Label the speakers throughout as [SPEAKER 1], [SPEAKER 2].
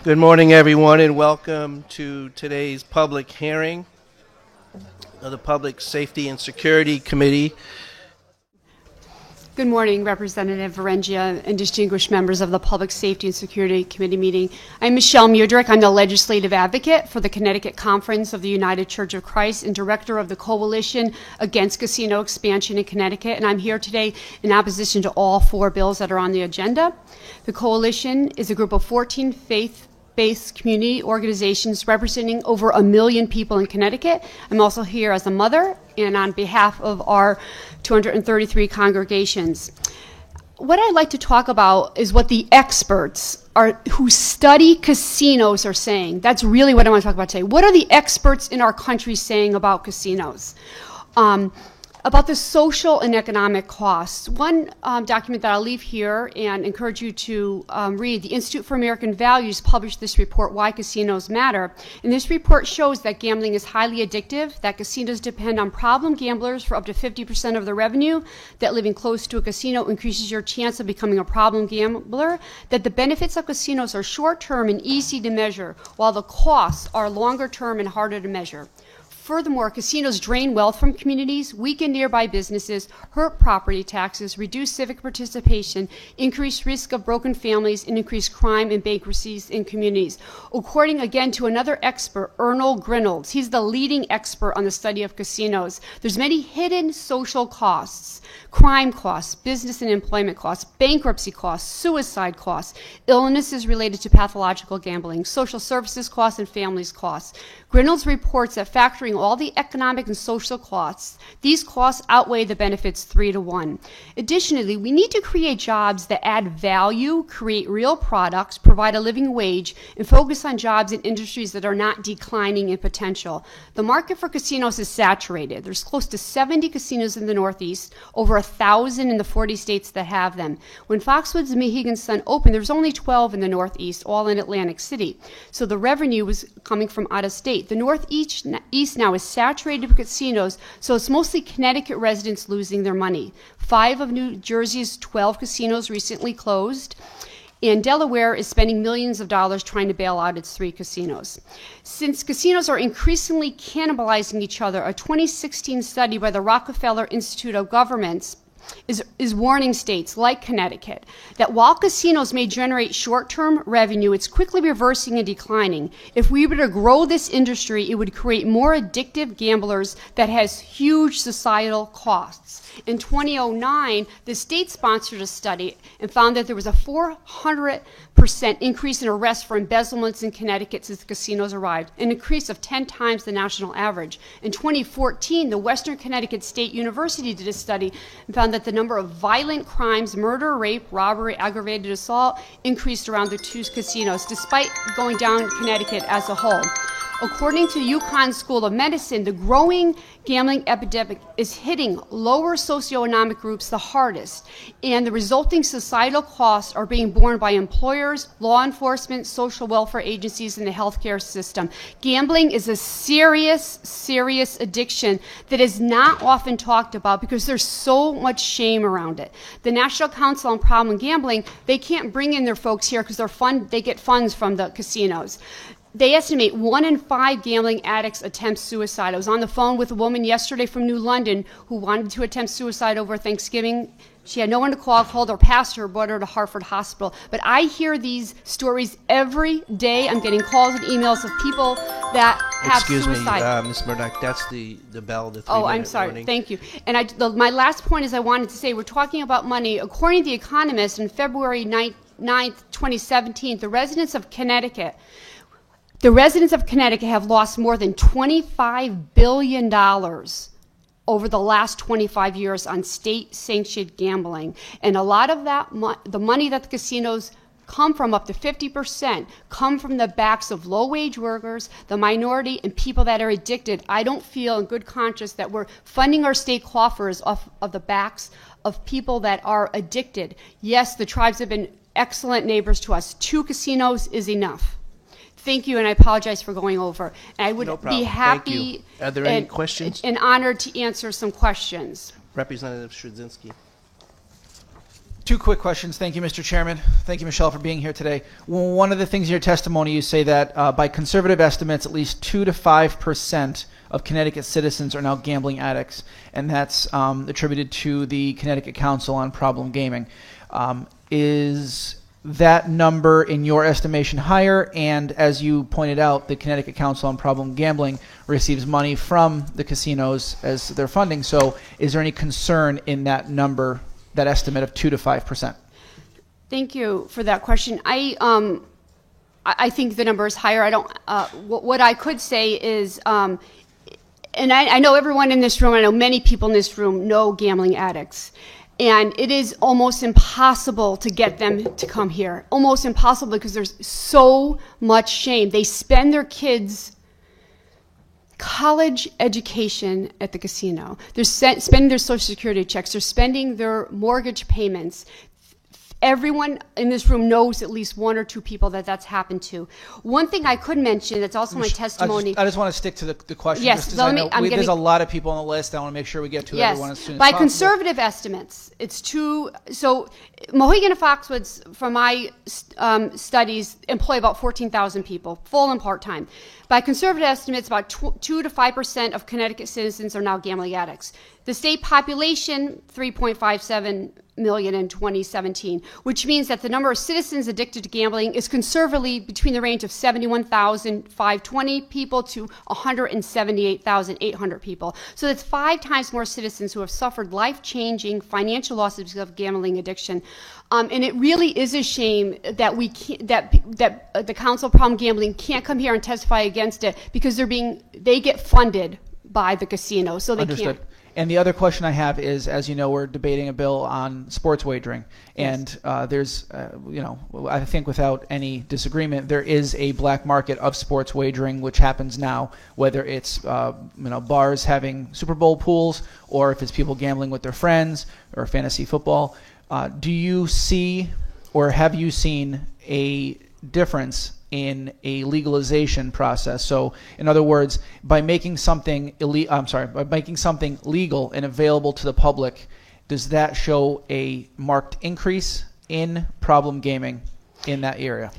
[SPEAKER 1] Good morning, everyone, and welcome to today's public hearing of the Public Safety and Security Committee.
[SPEAKER 2] Good morning, Representative Varengia and distinguished members of the Public Safety and Security Committee meeting. I'm Michelle Muedrick. I'm the legislative advocate for the Connecticut Conference of the United Church of Christ and director of the Coalition Against Casino Expansion in Connecticut, and I'm here today in opposition to all four bills that are on the agenda. The Coalition is a group of 14 faith-based community organizations representing over 1 million people in Connecticut. I'm also here as a mother and on behalf of our 233 congregations. What I'd like to talk about is what the experts who study casinos are saying. That's really what I want to talk about today. What are the experts in our country saying about casinos? About the social and economic costs. One document that I'll leave here and encourage you to read, the Institute for American Values published this report, Why Casinos Matter. And this report shows that gambling is highly addictive, that casinos depend on problem gamblers for up to 50% of their revenue, that living close to a casino increases your chance of becoming a problem gambler, that the benefits of casinos are short-term and easy to measure, while the costs are longer-term and harder to measure. Furthermore, casinos drain wealth from communities, weaken nearby businesses, hurt property taxes, reduce civic participation, increase risk of broken families, and increase crime and bankruptcies in communities. According again to another expert, Ernol Grinolds, he's the leading expert on the study of casinos. There's many hidden social costs, crime costs, business and employment costs, bankruptcy costs, suicide costs, illnesses related to pathological gambling, social services costs, and families costs. Grinolds reports that factoring all the economic and social costs, these costs outweigh the benefits 3-to-1. Additionally, we need to create jobs that add value, create real products, provide a living wage, and focus on jobs in industries that are not declining in potential. The market for casinos is saturated. There's close to 70 casinos in the Northeast, over 1,000 in the 40 states that have them. When Foxwoods and Mohegan Sun opened, there was only 12 in the Northeast, all in Atlantic City. So the revenue was coming from out of state. The Northeast now is saturated with casinos, so it's mostly Connecticut residents losing their money. 5 of New Jersey's 12 casinos recently closed, and Delaware is spending millions of dollars trying to bail out its 3 casinos. Since casinos are increasingly cannibalizing each other, a 2016 study by the Rockefeller Institute of Governments is warning states like Connecticut that while casinos may generate short-term revenue, it's quickly reversing and declining. If we were to grow this industry, it would create more addictive gamblers that has huge societal costs. In 2009, the state sponsored a study and found that there was a 400% increase in arrests for embezzlements in Connecticut since the casinos arrived, an increase of 10 times the national average. In 2014, the Western Connecticut State University did a study and found that the number of violent crimes, murder, rape, robbery, aggravated assault, increased around the 2 casinos, despite going down Connecticut as a whole. According to UConn School of Medicine, the growing gambling epidemic is hitting lower socioeconomic groups the hardest, and the resulting societal costs are being borne by employers, law enforcement, social welfare agencies, and the healthcare system. Gambling is a serious, serious addiction that is not often talked about because there's so much shame around it. The National Council on Problem Gambling, they can't bring in their folks here because they get funds from the casinos. They estimate 1 in 5 gambling addicts attempt suicide. I was on the phone with a woman yesterday from New London who wanted to attempt suicide over Thanksgiving. She had no one to call, called her pastor, brought her to Hartford Hospital. But I hear these stories every day. I'm getting calls and emails of people that have suicide.
[SPEAKER 1] Ms. Murdoch, that's the bell, the 3-minute
[SPEAKER 2] Oh, I'm sorry.
[SPEAKER 1] warning.
[SPEAKER 2] Thank you. And my last point is I wanted to say we're talking about money. According to The Economist, on February 9th, 2017, the residents of Connecticut have lost more than $25 billion over the last 25 years on state-sanctioned gambling. And a lot of that, the money that the casinos come from, up to 50%, come from the backs of low-wage workers, the minority, and people that are addicted. I don't feel in good conscience that we're funding our state coffers off of the backs of people that are addicted. Yes, the tribes have been excellent neighbors to us. 2 casinos is enough. Thank you, and I apologize for going over. And I would be happy
[SPEAKER 1] Are there any questions?
[SPEAKER 2] and honored to answer some questions.
[SPEAKER 1] Representative Straczynski.
[SPEAKER 3] Two quick questions. Thank you, Mr. Chairman. Thank you, Michelle, for being here today. One of the things in your testimony, you say that by conservative estimates, at least 2 to 5% of Connecticut citizens are now gambling addicts, and that's attributed to the Connecticut Council on Problem Gaming. Is that number, in your estimation, higher? And as you pointed out, the Connecticut Council on Problem Gambling receives money from the casinos as their funding. So is there any concern in that number, that estimate of 2 to 5%?
[SPEAKER 2] Thank you for that question. I think the number is higher. I don't. What I could say is, and I know everyone in this room, I know many people in this room know gambling addicts. And it is almost impossible to get them to come here. Almost impossible, because there's so much shame. They spend their kids' college education at the casino. They're spending their Social Security checks. They're spending their mortgage payments. Everyone in this room knows at least one or two people that that's happened to. One thing I could mention that's also my testimony.
[SPEAKER 3] I just want to stick to the question.
[SPEAKER 2] Yes,
[SPEAKER 3] just
[SPEAKER 2] there's
[SPEAKER 3] a lot of people on the list. I want to make sure we get to everyone as soon as
[SPEAKER 2] by
[SPEAKER 3] possible.
[SPEAKER 2] conservative estimates, it's two. So Mohegan and Foxwoods, from my studies, employ about 14,000 people, full and part-time. By conservative estimates, about 2 to 5% of Connecticut citizens are now gambling addicts. The state population, 3.57 million in 2017, which means that the number of citizens addicted to gambling is conservatively between the range of 71,520 people to 178,800 people. So that's 5 times more citizens who have suffered life-changing financial losses because of gambling addiction. And it really is a shame that that the Council on Problem Gambling can't come here and testify against it, because they get funded by the casino, so they
[SPEAKER 3] Understood.
[SPEAKER 2] can't.
[SPEAKER 3] And the other question I have is, as you know, we're debating a bill on sports wagering, and there's, I think without any disagreement, there is a black market of sports wagering, which happens now, whether it's bars having Super Bowl pools, or if it's people gambling with their friends, or fantasy football. Do you see, or have you seen, a difference in a legalization process? So, in other words, by making something legal and available to the public, does that show a marked increase in problem gaming in that area?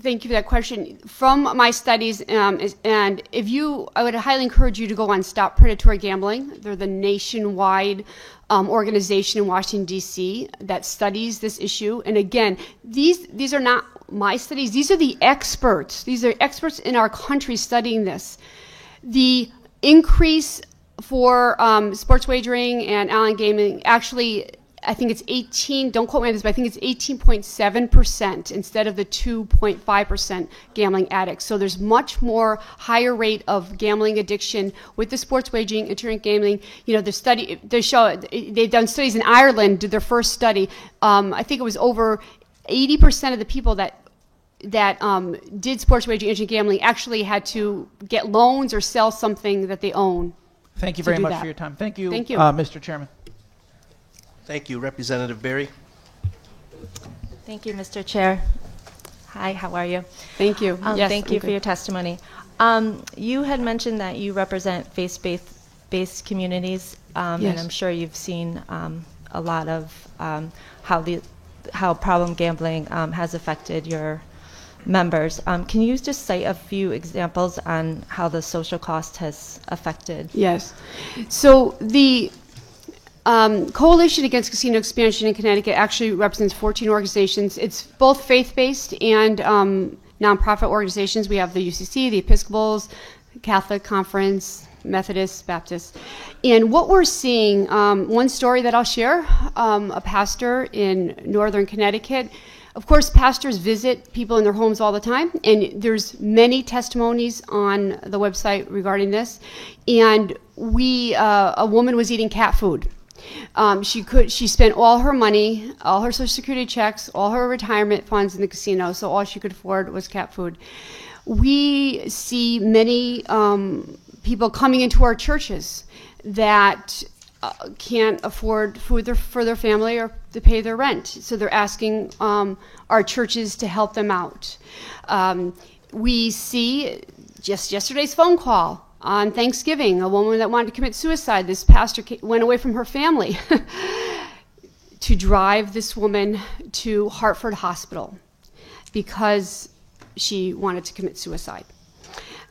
[SPEAKER 2] Thank you for that question. From my studies, and I would highly encourage you to go on Stop Predatory Gambling. They're the nationwide organization in Washington, D.C. that studies this issue. And again, these are not my studies. These are the experts. These are experts in our country studying this. The increase for sports wagering and online gaming, actually, I think it's 18, don't quote me on this, but I think it's 18.7% instead of the 2.5% gambling addicts. So there's much more higher rate of gambling addiction with the sports wagering, internet gambling. They've done studies in Ireland, did their first study. I think it was over 80% of the people that did sports wagering, internet gambling actually had to get loans or sell something that they own.
[SPEAKER 3] Thank you very much for your time. Thank you, Mr. Chairman.
[SPEAKER 1] Thank you. Representative Berry.
[SPEAKER 4] Thank you, Mr. Chair. Hi, how are you?
[SPEAKER 2] Thank you. Yes,
[SPEAKER 4] thank you for your testimony. You had mentioned that you represent faith-based communities,
[SPEAKER 2] Yes.
[SPEAKER 4] and I'm sure you've seen a lot of how problem gambling has affected your members. Can you just cite a few examples on how the social cost has affected?
[SPEAKER 2] Yes. So the Coalition Against Casino Expansion in Connecticut actually represents 14 organizations. It's both faith-based and nonprofit organizations. We have the UCC, the Episcopals, Catholic Conference, Methodists, Baptists. And what we're seeing, one story that I'll share, a pastor in northern Connecticut. Of course, pastors visit people in their homes all the time, and there's many testimonies on the website regarding this. And a woman was eating cat food. She spent all her money, all her Social Security checks, all her retirement funds in the casino, so all she could afford was cat food. We see many people coming into our churches that can't afford food for their family or to pay their rent, so they're asking our churches to help them out. We see just yesterday's phone call on Thanksgiving, a woman that wanted to commit suicide. This pastor went away from her family. to drive this woman to Hartford Hospital because she wanted to commit suicide.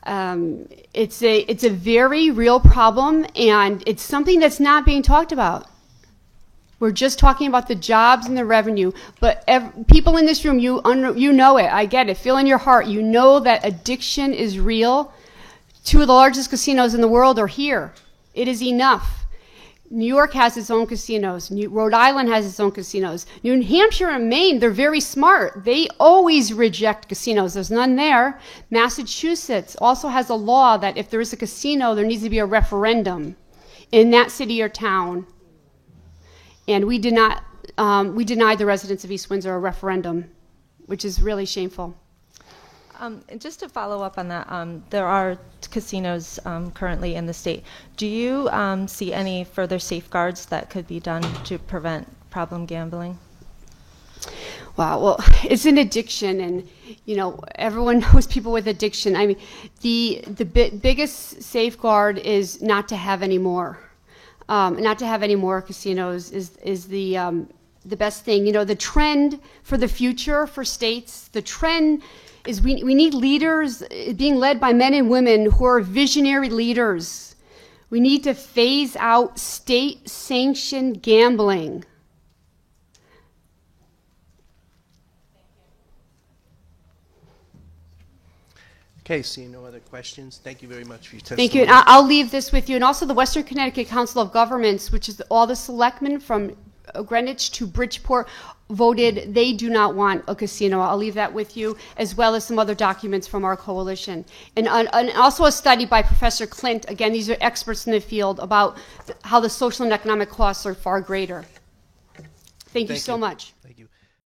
[SPEAKER 2] It's a very real problem, and it's something that's not being talked about. We're just talking about the jobs and the revenue, but people in this room, you know it. I get it. Feel in your heart. You know that addiction is real. 2 of the largest casinos in the world are here. It is enough. New York has its own casinos. Rhode Island has its own casinos. New Hampshire and Maine, they're very smart. They always reject casinos. There's none there. Massachusetts also has a law that if there is a casino, there needs to be a referendum in that city or town. And we denied the residents of East Windsor a referendum, which is really shameful.
[SPEAKER 4] And just to follow up on that, there are casinos currently in the state. Do you see any further safeguards that could be done to prevent problem gambling?
[SPEAKER 2] Wow, well, it's an addiction, and everyone knows people with addiction. I mean, the biggest safeguard is not to have any more. Not to have any more casinos is the best thing. The trend for the future for states, the trend is we need leaders being led by men and women who are visionary leaders. We need to phase out state-sanctioned gambling.
[SPEAKER 1] Okay, seeing no other questions, thank you very much for your testimony.
[SPEAKER 2] Thank you. And I'll leave this with you. And also the Western Connecticut Council of Governments, which is all the selectmen from Greenwich to Bridgeport, voted they do not want a casino. I'll leave that with you, as well as some other documents from our coalition. And also a study by Professor Clint. Again, these are experts in the field about how the social and economic costs are far greater. Thank you so much.
[SPEAKER 1] Thank you.